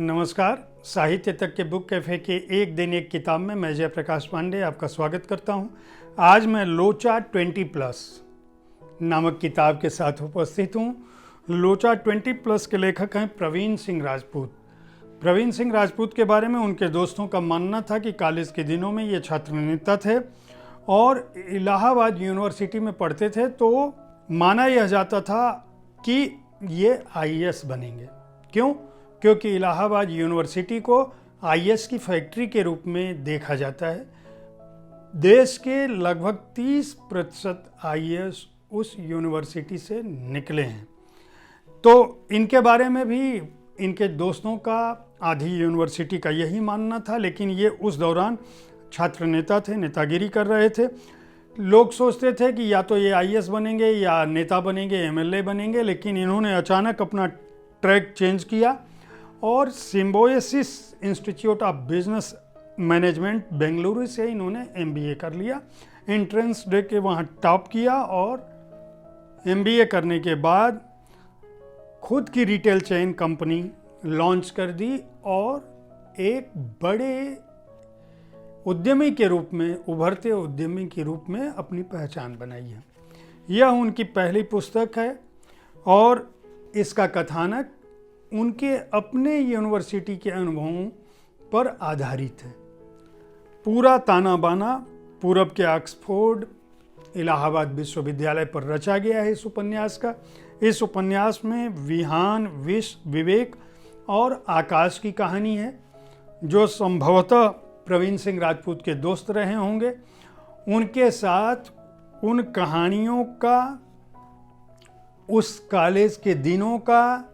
नमस्कार। साहित्य तक के बुक कैफ़े के एक दिन एक किताब में मैं जयप्रकाश पांडे आपका स्वागत करता हूं। आज मैं लोचा 20+ नामक किताब के साथ उपस्थित हूं। लोचा 20+ के लेखक हैं प्रवीण सिंह राजपूत। प्रवीण सिंह राजपूत के बारे में उनके दोस्तों का मानना था कि कॉलेज के दिनों में ये छात्र नेता थे और इलाहाबाद यूनिवर्सिटी में पढ़ते थे, तो माना यह जाता था कि ये आईएएस बनेंगे। क्यों? क्योंकि इलाहाबाद यूनिवर्सिटी को आईएएस की फैक्ट्री के रूप में देखा जाता है। देश के लगभग 30% आईएएस उस यूनिवर्सिटी से निकले हैं। तो इनके बारे में भी इनके दोस्तों का, आधी यूनिवर्सिटी का यही मानना था, लेकिन ये उस दौरान छात्र नेता थे, नेतागिरी कर रहे थे। लोग सोचते थे कि या तो ये आईएएस बनेंगे या नेता बनेंगे, एमएलए बनेंगे, लेकिन इन्होंने अचानक अपना ट्रैक चेंज किया और Symbiosis institute of business management Bengaluru से इन्होंने एमबीए कर लिया। एंट्रेंस दे के वहाँ टॉप किया और एमबीए करने के बाद खुद की रिटेल चेन कंपनी लॉन्च कर दी और एक बड़े उद्यमी के रूप में, उभरते उद्यमी के रूप में अपनी पहचान बनाई है। यह उनकी पहली पुस्तक है और इसका कथानक उनके अपने यूनिवर्सिटी के अनुभवों पर आधारित है। पूरा ताना बाना पूरब के ऑक्सफोर्ड, इलाहाबाद विश्वविद्यालय पर रचा गया है इस उपन्यास का। इस उपन्यास में विहान, विश, विवेक और आकाश की कहानी है, जो संभवतः प्रवीण सिंह राजपूत के दोस्त रहे होंगे। उनके साथ उन कहानियों का, उस कॉलेज के दिनों का,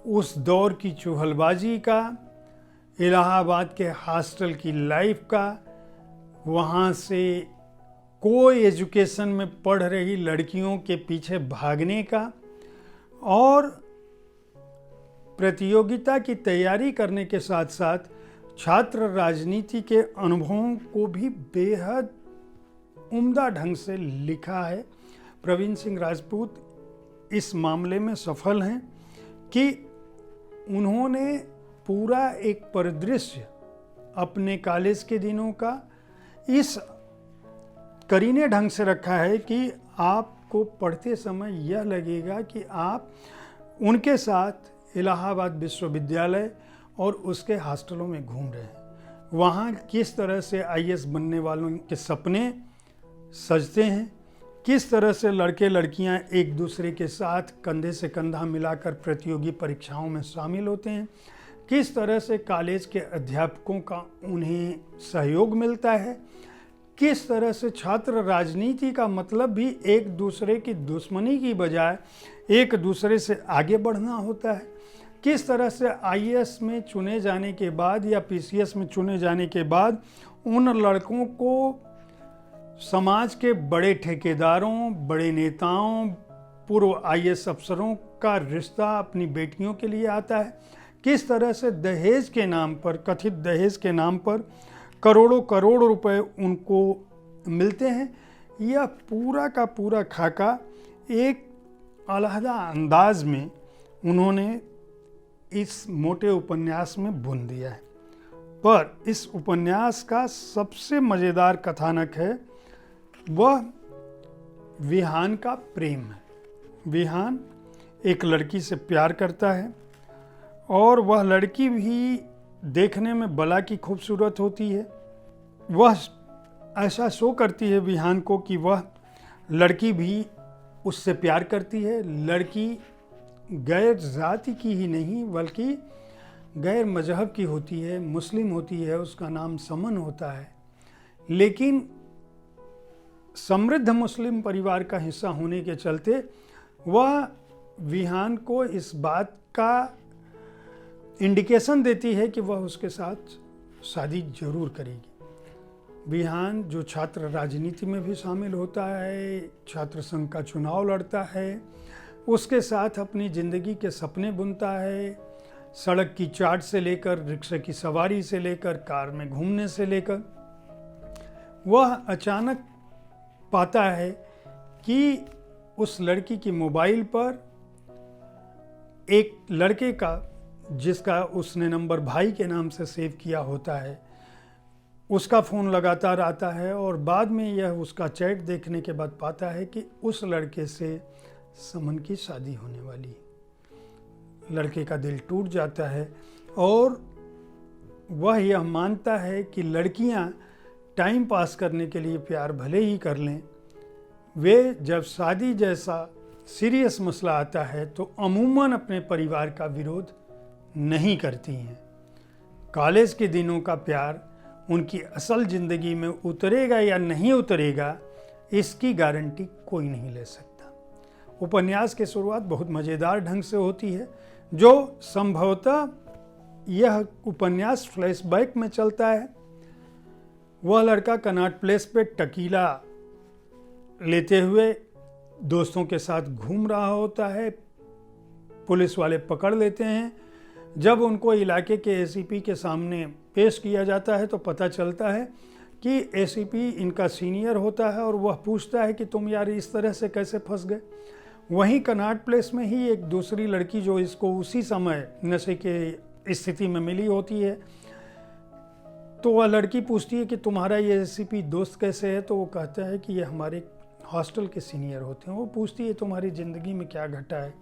उस दौर की चुहलबाजी का, इलाहाबाद के हॉस्टल की लाइफ का, वहाँ से कोई एजुकेशन में पढ़ रही लड़कियों के पीछे भागने का और प्रतियोगिता की तैयारी करने के साथ साथ छात्र राजनीति के अनुभवों को भी बेहद उम्दा ढंग से लिखा है। प्रवीण सिंह राजपूत इस मामले में सफल हैं कि उन्होंने पूरा एक परिदृश्य अपने कॉलेज के दिनों का इस करीने ढंग से रखा है कि आपको पढ़ते समय यह लगेगा कि आप उनके साथ इलाहाबाद विश्वविद्यालय और उसके हॉस्टलों में घूम रहे हैं। वहाँ किस तरह से आईएएस बनने वालों के सपने सजते हैं, किस तरह से लड़के लड़कियां एक दूसरे के साथ कंधे से कंधा मिलाकर प्रतियोगी परीक्षाओं में शामिल होते हैं, किस तरह से कॉलेज के अध्यापकों का उन्हें सहयोग मिलता है, किस तरह से छात्र राजनीति का मतलब भी एक दूसरे की दुश्मनी की बजाय एक दूसरे से आगे बढ़ना होता है, किस तरह से आईएएस में चुने जाने के बाद या पीसीएस में चुने जाने के बाद उन लड़कों को समाज के बड़े ठेकेदारों, बड़े नेताओं, पूर्व आईएएस अफसरों का रिश्ता अपनी बेटियों के लिए आता है, किस तरह से दहेज के नाम पर, कथित दहेज के नाम पर करोड़ों करोड़ रुपए उनको मिलते हैं। यह पूरा का पूरा खाका एक अलहदा अंदाज में उन्होंने इस मोटे उपन्यास में बुन दिया है। पर इस उपन्यास का सबसे मज़ेदार कथानक है वह विहान का प्रेम है। विहान एक लड़की से प्यार करता है और वह लड़की भी देखने में बला की खूबसूरत होती है। वह ऐसा शो करती है विहान को कि वह लड़की भी उससे प्यार करती है। लड़की गैर जाति की ही नहीं बल्कि गैर मजहब की होती है, मुस्लिम होती है, उसका नाम समन होता है, लेकिन समृद्ध मुस्लिम परिवार का हिस्सा होने के चलते वह विहान को इस बात का इंडिकेशन देती है कि वह उसके साथ शादी जरूर करेगी। विहान, जो छात्र राजनीति में भी शामिल होता है, छात्र संघ का चुनाव लड़ता है, उसके साथ अपनी ज़िंदगी के सपने बुनता है, सड़क की चाट से लेकर रिक्शे की सवारी से लेकर कार में घूमने से लेकर, वह अचानक पाता है कि उस लड़की की मोबाइल पर एक लड़के का जिसका उसने नंबर भाई के नाम से सेव किया होता है, उसका फ़ोन लगातार आता है और बाद में यह उसका चैट देखने के बाद पाता है कि उस लड़के से समन की शादी होने वाली है। लड़के का दिल टूट जाता है और वह यह मानता है कि लड़कियां टाइम पास करने के लिए प्यार भले ही कर लें, वे जब शादी जैसा सीरियस मसला आता है तो अमूमन अपने परिवार का विरोध नहीं करती हैं। कॉलेज के दिनों का प्यार उनकी असल ज़िंदगी में उतरेगा या नहीं उतरेगा, इसकी गारंटी कोई नहीं ले सकता। उपन्यास की शुरुआत बहुत मज़ेदार ढंग से होती है, जो संभवतः यह उपन्यास फ्लैशबैक में चलता है। वह लड़का कनॉट प्लेस पे टकीला लेते हुए दोस्तों के साथ घूम रहा होता है। पुलिस वाले पकड़ लेते हैं। जब उनको इलाके के एसीपी के सामने पेश किया जाता है तो पता चलता है कि एसीपी इनका सीनियर होता है और वह पूछता है कि तुम यार इस तरह से कैसे फंस गए। वहीं कनॉट प्लेस में ही एक दूसरी लड़की जो इसको उसी समय नशे के स्थिति में मिली होती है, तो वह लड़की पूछती है कि तुम्हारा ये एसीपी दोस्त कैसे है, तो वो कहता है कि ये हमारे हॉस्टल के सीनियर होते हैं। वो पूछती है तुम्हारी ज़िंदगी में क्या घटा है।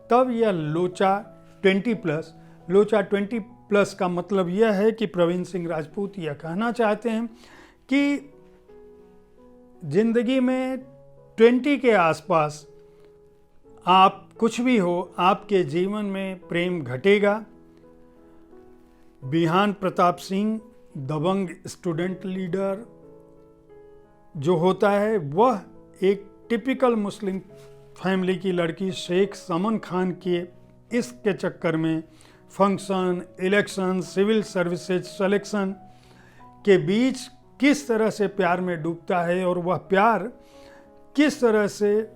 तब यह लोचा 20+ का मतलब यह है कि प्रवीण सिंह राजपूत यह कहना चाहते हैं कि ज़िंदगी में 20 के आसपास आप कुछ भी हो, आपके जीवन में प्रेम घटेगा। बिहान प्रताप सिंह दबंग स्टूडेंट लीडर जो होता है, वह एक टिपिकल मुस्लिम फैमिली की लड़की शेख समन खान के इसके चक्कर में function, election, civil services selection के बीच किस तरह से प्यार में डूबता है और वह प्यार किस तरह से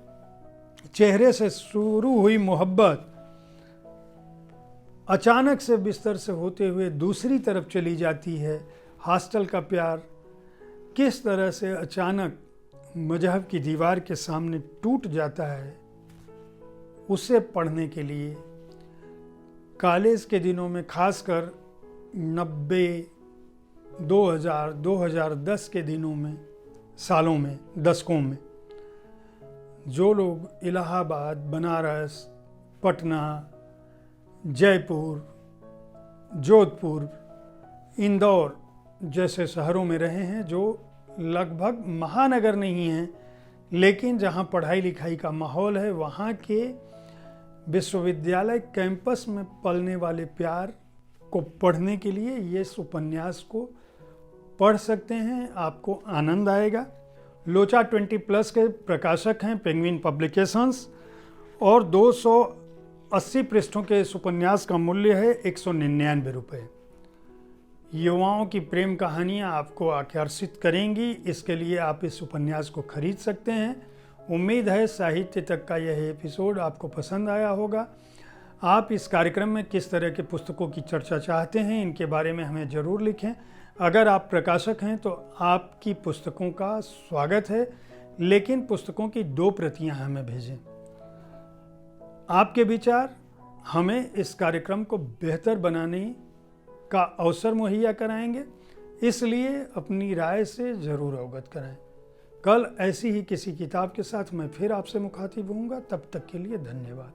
चेहरे से शुरू हुई मोहब्बत अचानक से बिस्तर से होते हुए दूसरी तरफ चली जाती है। हॉस्टल का प्यार किस तरह से अचानक मजहब की दीवार के सामने टूट जाता है, उसे पढ़ने के लिए कॉलेज के दिनों में खासकर 90, 2000, 2010 के दिनों में, सालों में, दशकों में जो लोग इलाहाबाद, बनारस, पटना, जयपुर, जोधपुर, इंदौर जैसे शहरों में रहे हैं, जो लगभग महानगर नहीं हैं, लेकिन जहां पढ़ाई लिखाई का माहौल है, वहां के विश्वविद्यालय कैंपस में पलने वाले प्यार को पढ़ने के लिए ये इस उपन्यास को पढ़ सकते हैं। आपको आनंद आएगा। लोचा 20+ के प्रकाशक हैं पेंगुइन पब्लिकेशंस और 280 पृष्ठों के इस उपन्यास का मूल्य है 199 रुपये। युवाओं की प्रेम कहानियाँ आपको आकर्षित करेंगी, इसके लिए आप इस उपन्यास को खरीद सकते हैं। उम्मीद है साहित्य तक का यह एपिसोड आपको पसंद आया होगा। आप इस कार्यक्रम में किस तरह के पुस्तकों की चर्चा चाहते हैं, इनके बारे में हमें ज़रूर लिखें। अगर आप प्रकाशक हैं तो आपकी पुस्तकों का स्वागत है, लेकिन पुस्तकों की 2 प्रतियां हमें भेजें। आपके विचार हमें इस कार्यक्रम को बेहतर बनाने का अवसर मुहैया कराएंगे, इसलिए अपनी राय से ज़रूर अवगत कराएं। कल ऐसी ही किसी किताब के साथ मैं फिर आपसे मुखातिब होऊंगा। तब तक के लिए धन्यवाद।